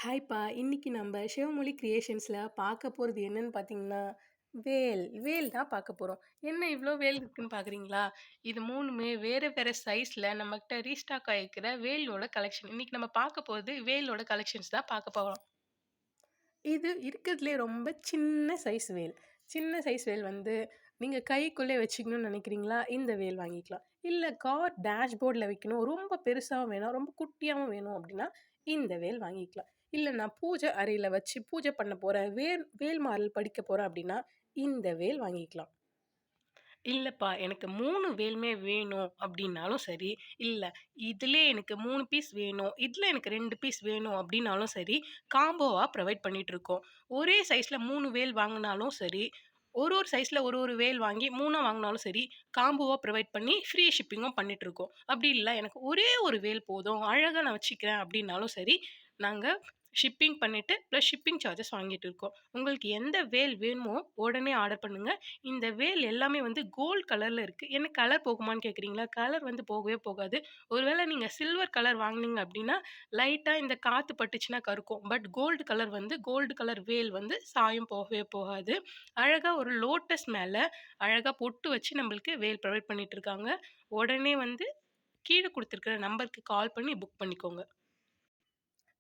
ஹாய்ப்பா! இன்னைக்கு நம்ப சிவமொழி கிரியேஷன்ஸ்ல பார்க்க போறது என்னன்னு பார்த்தீங்கன்னா, வேல் தான் பார்க்க போறோம். என்ன இவ்ளோ வேல் இருக்குன்னு பார்க்குறீங்களா? இது 3மே வேற வேற சைஸ்ல நம்மகிட்ட ரீஸ்டாக் ஆயிருக்கிற வேலோட கலெக்ஷன். இன்னைக்கு நம்ம பார்க்க போறது வேலோட கலெக்ஷன்ஸ் தான் பார்க்க போறோம். இது இருக்கிறதுலயே ரொம்ப சின்ன சைஸ் வேல். சின்ன சைஸ் வேல் வந்து நீங்க கைக்குள்ளே வச்சுக்கணும்னு நினைக்கிறீங்களா? இந்த வேல் வாங்கிக்கலாம். இல்ல கார் டேஷ்போர்ட்ல வைக்கணும், ரொம்ப பெருசாவும் வேணாம், ரொம்ப குட்டியாவும் வேணும் அப்படின்னா, இந்த வேல் வாங்கிக்கலாம். இல்ல நான் பூஜை அறையில வச்சு பூஜை பண்ண போறேன், வேல்மாறல் படிக்க போறேன் அப்படின்னா, இந்த வேல் வாங்கிக்கலாம். இல்லப்பா எனக்கு 3 வேலுமே வேணும் அப்டின்னாலும் சரி, இல்ல இதுலயே எனக்கு 3 பீஸ் வேணும், இதுல எனக்கு 2 பீஸ் வேணும் அப்டின்னாலும் சரி, காம்போவா ப்ரொவைட் பண்ணிட்டுருக்கோம். ஒரே சைஸ்ல 3 வேல் வாங்குனாலும் சரி, ஒரு சைஸ்ல ஒரு வேல் வாங்கி 3ஆ வாங்குனாலும் சரி, காம்போவா ப்ரொவைட் பண்ணி ஃப்ரீ ஷிப்பிங்கும் பண்ணிட்டுருக்கோம். அப்டி இல்ல எனக்கு ஒரே ஒரு வேல் போதும், அழகா நான் வச்சுக்கிறேன் அப்டின்னாலும் சரி, நாங்க ஷிப்பிங் பண்ணிட்டு ப்ளஸ் ஷிப்பிங் சார்ஜஸ் வாங்கிட்டு இருக்கோம். உங்களுக்கு எந்த வேல் வேணுமோ உடனே ஆர்டர் பண்ணுங்க. இந்த வேல் எல்லாமே வந்து கோல்ட் கலர்ல இருக்கு. என்ன கலர் போகுமான்னு கேட்குறீங்களா? கலர் வந்து போகவே போகாது. ஒருவேள நீங்க சில்வர் கலர் வாங்குனீங்க அப்டின்னா, லைட்டா இந்த காத்து பட்டுச்சுன்னா கருக்கும். பட் கோல்டு கலர் வந்து கோல்டு கலர் வேல் வந்து சாயம் போகவே போகாது. அழகா ஒரு லோட்டஸ் மேல அழகா பொட்டு வச்சு நம்மளுக்கு வேல் ப்ரொவைட் பண்ணிட்டு இருக்காங்க. உடனே வந்து கீழ குடுத்துருக்கிற நம்பருக்கு கால் பண்ணி புக் பண்ணிக்கோங்க.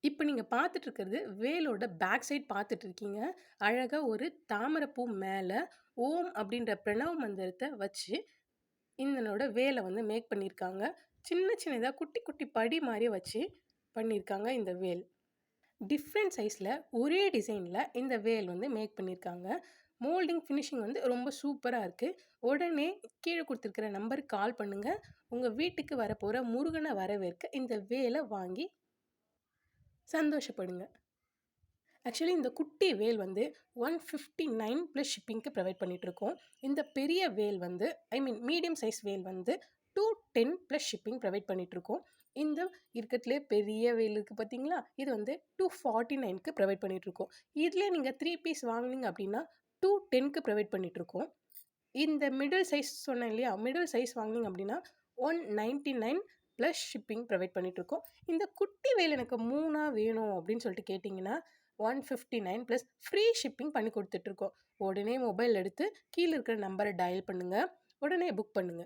இப்ப நீங்க பார்த்துட்டு இருக்கிறது வேலோட பேக் சைட் பார்த்துட்டு இருக்கீங்க. அழகா ஒரு தாமரைப்பூ மேல ஓம் அப்படின்ற பிரணவ மந்திரத்த வச்சு, இதனோட வேல வந்து மேக் பண்ணியிருக்காங்க. சின்ன சின்னதா குட்டி குட்டி படி மாரி வச்சு பண்ணியிருக்காங்க இந்த வேல். டிஃப்ரெண்ட் சைஸ்ல ஒரே டிசைன்ல இந்த வேல் வந்து மேக் பண்ணியிருக்காங்க. மோல்டிங் ஃபினிஷிங் வந்து ரொம்ப சூப்பரா இருக்கு. உடனே கீழ குடுத்துருக்கிற நம்பருக்கு கால் பண்ணுங்க. உங்க வீட்டுக்கு வரப்போற முருகன வரவேற்க இந்த வேல வாங்கி சந்தோஷப்படுங்க. ஆக்சுவலி இந்த குட்டி வேல் வந்து 159 ப்ளஸ் ஷிப்பிங்க்கு ப்ரொவைட் பண்ணிட்டுருக்கோம். இந்த பெரிய வேல் வந்து மீடியம் சைஸ் வேல் வந்து 210 ப்ளஸ் ஷிப்பிங் ப்ரொவைட் பண்ணிட்டுருக்கோம். இந்த இருக்கத்திலே பெரிய வேல் இருக்கு பார்த்தீங்களா? இது வந்து 249க்கு ப்ரொவைட் பண்ணிட்டுருக்கோம். இதுலயே நீங்க 3 பீஸ் வாங்குனீங்க அப்படின்னா 210க்கு ப்ரொவைட் பண்ணிட்டுருக்கோம். இந்த மிடில் சைஸ் சொன்னேன் இல்லையா? மிடில் சைஸ் வாங்குனீங்க அப்படின்னா 199 ப்ளஸ் ஷிப்பிங் ப்ரொவைட் பண்ணிட்டுருக்கோம். இந்த குட்டி வேல் எனக்கு 3ஆ வேணும் அப்படின்னு சொல்லிட்டு கேட்டிங்கன்னா, 159 ப்ளஸ் ஃப்ரீ ஷிப்பிங் பண்ணி குடுத்துட்டுருக்கோம். உடனே மொபைல் எடுத்து கீழ இருக்கிற நம்பர டயல் பண்ணுங்க. உடனே புக் பண்ணுங்க.